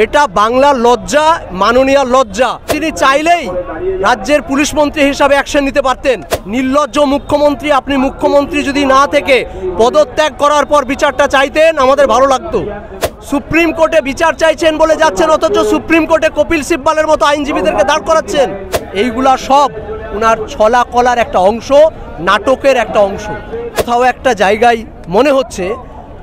এটা বাংলার লজ্জা, মাননীয় লজ্জা। তিনি চাইলেই রাজ্যের পুলিশ মন্ত্রী হিসাবে অ্যাকশন নিতে পারতেন। নির্লজ্জ মুখ্যমন্ত্রী, আপনি মুখ্যমন্ত্রী যদি না থেকে পদত্যাগ করার পর বিচারটা চাইতেন আমাদের ভালো লাগতো। সুপ্রিম কোর্টে বিচার চাইছেন বলে যাচ্ছেন, অথচ সুপ্রিম কোর্টে কপিল সিব্বালের মতো আইনজীবীদেরকে দাঁড় করাচ্ছেন। এইগুলা সব ওনার ছলা কলার একটা অংশ, নাটকের একটা অংশ। কোথাও একটা জায়গায় মনে হচ্ছে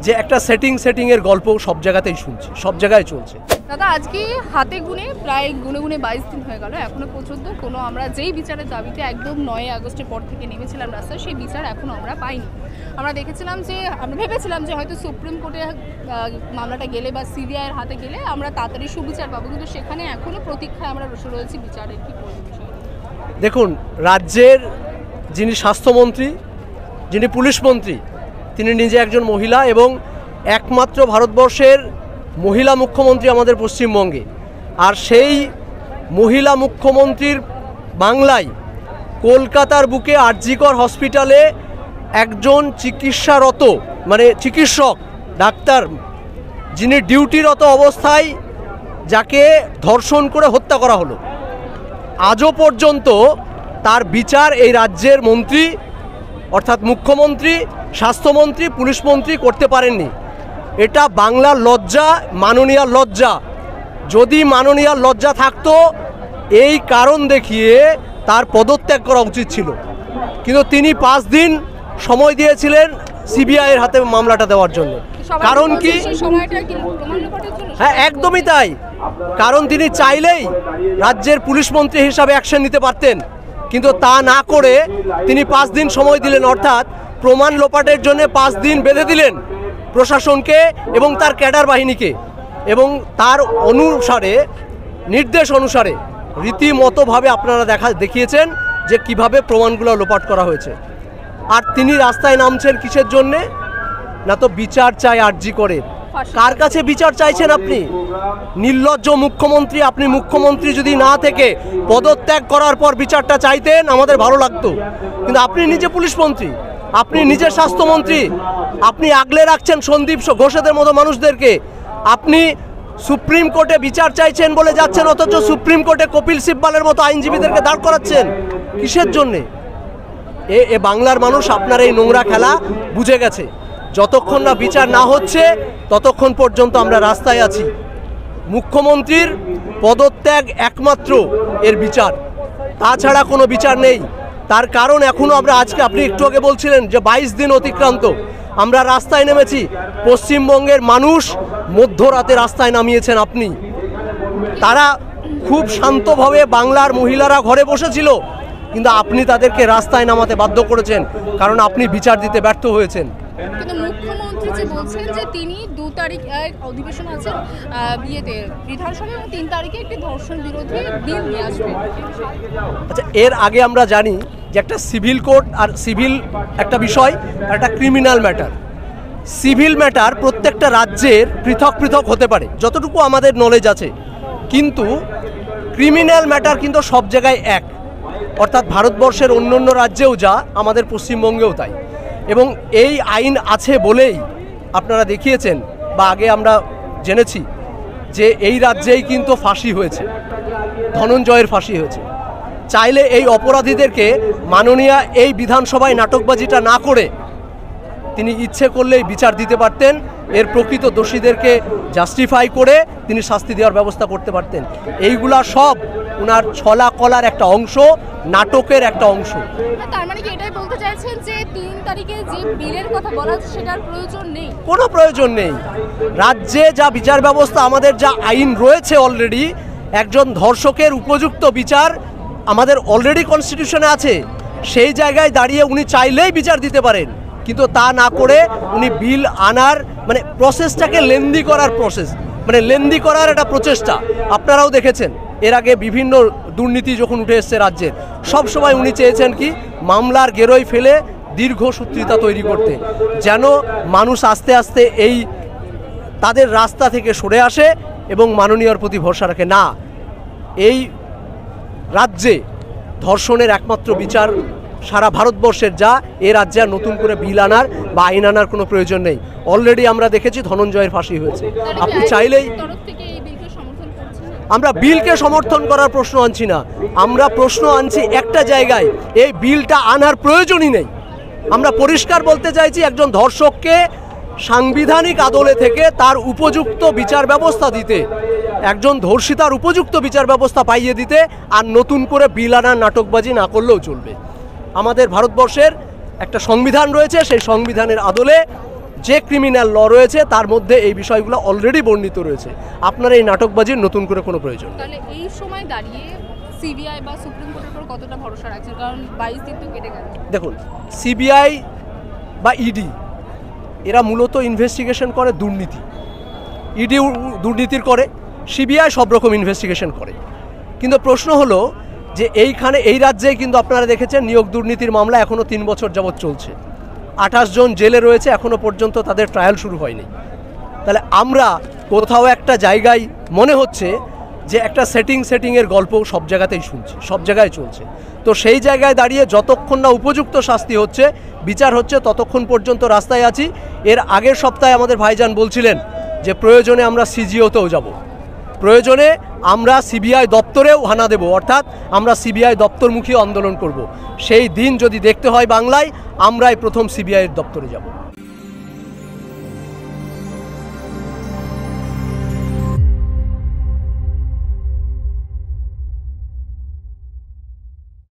যে একটা সেটিংয়ের গল্প সব জায়গাতেই শুনছি, সব জায়গায় চলছে। দাদা, আজকে হাতে গুনে প্রায় গুনে 22 দিন হয়ে গেল, এখনো পর্যন্ত কোনো আমরা যেই বিচারের দাবিতে একদম 9 আগস্টের পর থেকে নেমেছিলাম রাস্তায়, সেই বিচার এখনো আমরা পাইনি। আমরা দেখেছিলাম যে, আমরা ভেবেছিলাম যে হয়তো সুপ্রিম কোর্টে মামলাটা গেলে বা সিবিআইয়ের হাতে গেলে আমরা তাড়াতাড়ি সুবিচার পাবো, কিন্তু সেখানে এখনো প্রতীক্ষায় আমরা বসে রয়েছি বিচারের। কি বিষয়? দেখুন, রাজ্যের যিনি স্বাস্থ্যমন্ত্রী, যিনি পুলিশ মন্ত্রী, তিনি নিজে একজন মহিলা এবং একমাত্র ভারতবর্ষের মহিলা মুখ্যমন্ত্রী আমাদের পশ্চিমবঙ্গে। আর সেই মহিলা মুখ্যমন্ত্রীর বাংলায় কলকাতার বুকে আরজিকর হসপিটালে একজন চিকিৎসারত চিকিৎসক ডাক্তার, যিনি ডিউটিরত অবস্থায় যাকে ধর্ষণ করে হত্যা করা হলো, আজও পর্যন্ত তার বিচার এই রাজ্যের মন্ত্রী অর্থাৎ মুখ্যমন্ত্রী, স্বাস্থ্যমন্ত্রী, পুলিশ মন্ত্রী করতে পারেননি। এটা বাংলার লজ্জা, মাননীয় লজ্জা। যদি মাননীয় লজ্জা থাকতো এই কারণ দেখিয়ে তার পদত্যাগ করা উচিত ছিল, কিন্তু তিনি 5 দিন সময় দিয়েছিলেন সিবিআইয়ের হাতে মামলাটা দেওয়ার জন্য। কারণ কি? হ্যাঁ, একদমই তাই। কারণ তিনি চাইলেই রাজ্যের পুলিশ মন্ত্রী হিসাবে অ্যাকশন নিতে পারতেন, কিন্তু তা না করে তিনি 5 দিন সময় দিলেন, অর্থাৎ প্রমাণ লোপাটের জন্য 5 দিন বেঁধে দিলেন প্রশাসনকে এবং তার ক্যাডার বাহিনীকে, এবং তার অনুসারে নির্দেশ অনুসারে রীতিমতোভাবে আপনারা দেখিয়েছেন যে কিভাবে প্রমাণগুলো লোপাট করা হয়েছে। আর তিনি রাস্তায় নামছেন কিসের জন্যে? না তো বিচার চাই আরজি করে। কার কাছে বিচার চাইছেন আপনি? নির্লজ্জ মুখ্যমন্ত্রী, আপনি মুখ্যমন্ত্রী যদি না থেকে পদত্যাগ করার পর বিচারটা চাইতেন আমাদের ভালো লাগতো, কিন্তু আপনি নিজে পুলিশ মন্ত্রী, আপনি নিজে স্বাস্থ্যমন্ত্রী, আপনি আগলে রাখছেন সন্দীপ ঘোষেদের মতো মানুষদেরকে। আপনি সুপ্রিম কোর্টে বিচার চাইছেন বলে যাচ্ছেন, অথচ সুপ্রিম কোর্টে কপিল সিব্বালের মতো আইনজীবীদেরকে দাঁড় করাচ্ছেন। কিসের জন্যে? এ বাংলার মানুষ আপনার এই নোংরা খেলা বুঝে গেছে। যতক্ষণ না বিচার না হচ্ছে ততক্ষণ পর্যন্ত আমরা রাস্তায় আছি। মুখ্যমন্ত্রীর পদত্যাগ একমাত্র এর বিচার, তাছাড়া কোনো বিচার নেই। তার কারণ এখনও আজকে আপনি একটু আগে বলছিলেন যে 22 দিন অতিক্রান্ত, আমরা রাস্তায় নেমেছি। পশ্চিমবঙ্গের মানুষ মধ্যরাতে রাস্তায় নামিয়েছেন আপনি। তারা খুব শান্তভাবে, বাংলার মহিলারা ঘরে বসেছিল, কিন্তু আপনি তাদেরকে রাস্তায় নামাতে বাধ্য করেছেন, কারণ আপনি বিচার দিতে ব্যর্থ হয়েছেন। কিন্তু মুখ্যমন্ত্রী যে বলছেন যে তিনি 2 তারিখ অধিবেশন আছেন বিয়েতে বিধানসভায়, এবং 3 তারিখে একটি ধর্ষণ বিরোধী বিল নিয়ে আসবেন। আচ্ছা, এর আগে আমরা জানি যে একটা সিভিল কোর্ট আর সিভিল একটা বিষয় আর একটা ক্রিমিনাল ম্যাটার। সিভিল ম্যাটার প্রত্যেকটা রাজ্যের পৃথক পৃথক হতে পারে যতটুকু আমাদের নলেজ আছে, কিন্তু ক্রিমিনাল ম্যাটার কিন্তু সব জায়গায় এক, অর্থাৎ ভারতবর্ষের অন্য অন্য রাজ্যেও যা, আমাদের পশ্চিমবঙ্গেও তাই। এবং এই আইন আছে বলেই আপনারা দেখিয়েছেন বা আগে আমরা জেনেছি যে এই রাজ্যেই কিন্তু ফাঁসি হয়েছে, ধনঞ্জয়ের ফাঁসি হয়েছে। চাইলে এই অপরাধীদেরকে মাননীয় এই বিধানসভায় নাটকবাজিটা না করে তিনি ইচ্ছে করলেই বিচার দিতে পারতেন, এর প্রকৃত দোষীদেরকে জাস্টিফাই করে তিনি শাস্তি দেওয়ার ব্যবস্থা করতে পারতেন। এইগুলা সব ওনার ছলা কলার একটা অংশ, নাটকের একটা অংশ। তার মানে কি এটাই বলতে চাইছেন যে 3 তারিখে যে বিলের কথা বলা হচ্ছে সেটার প্রয়োজন নেই? কোনো প্রয়োজন নেই। রাজ্যে যা বিচার ব্যবস্থা, আমাদের যা আইন রয়েছে অলরেডি, একজন ধর্ষকের উপযুক্ত বিচার আমাদের অলরেডি কনস্টিটিউশনে আছে। সেই জায়গায় দাঁড়িয়ে উনি চাইলেই বিচার দিতে পারেন, কিন্তু তা না করে উনি বিল আনার প্রসেসটাকে লেন্দি করার লেন্দি করার একটা প্রচেষ্টা আপনারাও দেখেছেন। এর আগে বিভিন্ন দুর্নীতি যখন উঠে এসছে রাজ্যের, সবসময় উনি চেয়েছেন কি মামলার গেরোয় ফেলে দীর্ঘসূত্রিতা তৈরি করতে, যেন মানুষ আস্তে আস্তে এই তাদের রাস্তা থেকে সরে আসে এবং মাননীয়র প্রতি ভরসা রাখে। না, এই রাজ্যে ধর্ষণের একমাত্র বিচার সারা ভারতবর্ষের যা, এ রাজ্যে আর নতুন করে বিল আনার বা আইন আনার কোনো প্রয়োজন নেই। অলরেডি আমরা দেখেছি ধনঞ্জয়ের ফাঁসি হয়েছে। আপনি চাইলেই আমরা বিলকে সমর্থন করার প্রশ্ন আনছি না, আমরা প্রশ্ন আনছি একটা জায়গায়, এই বিলটা আনার প্রয়োজনই নেই। আমরা পরিষ্কার বলতে চাইছি একজন ধর্ষককে সাংবিধানিক আদলে থেকে তার উপযুক্ত বিচার ব্যবস্থা দিতে, একজন ধর্ষিতার উপযুক্ত বিচার ব্যবস্থা পাইয়ে দিতে, আর নতুন করে বিল আনার নাটকবাজি না করলেও চলবে। আমাদের ভারতবর্ষের একটা সংবিধান রয়েছে, সেই সংবিধানের আদলে যে ক্রিমিনাল ল রয়েছে তার মধ্যে এই বিষয়গুলো অলরেডি বর্ণিত রয়েছে। আপনার এই নাটকবাজির নতুন করে কোনো প্রয়োজন নেই। তাহলে এই সময় দাঁড়িয়ে সিবিআই বা সুপ্রিম কোর্টের উপর কতটা ভরসা রাখছেন, কারণ 22 দিন তো কেটে গেল? দেখুন, সিবিআই বা ইডি এরা মূলত ইনভেস্টিগেশন করে দুর্নীতি, ইডি দুর্নীতির করে, সিবিআই সব রকম ইনভেস্টিগেশন করে। কিন্তু প্রশ্ন হলো যে এইখানে এই রাজ্যেই কিন্তু আপনারা দেখেছেন নিয়োগ দুর্নীতির মামলা এখনও 3 বছর যাবৎ চলছে, 28 জন জেলে রয়েছে, এখনও পর্যন্ত তাদের ট্রায়াল শুরু হয়নি। তাহলে আমরা কোথাও একটা জায়গায় মনে হচ্ছে যে একটা সেটিংয়ের গল্প সব জায়গাতেই শুনছি, সব জায়গায় চলছে। তো সেই জায়গায় দাঁড়িয়ে যতক্ষণ না উপযুক্ত শাস্তি হচ্ছে, বিচার হচ্ছে, ততক্ষণ পর্যন্ত রাস্তায় আছি। এর আগের সপ্তাহে আমাদের ভাইজান বলছিলেন যে প্রয়োজনে আমরা সিজিওতেও যাব, প্রয়োজনে আমরা সিবিআই দপ্তরেও হানা দেব, অর্থাৎ আমরা সিবিআই দপ্তরমুখী আন্দোলন করব। সেই দিন যদি দেখতে হয় বাংলায়, আমরাই প্রথম সিবিআইয়ের দপ্তরে যাব।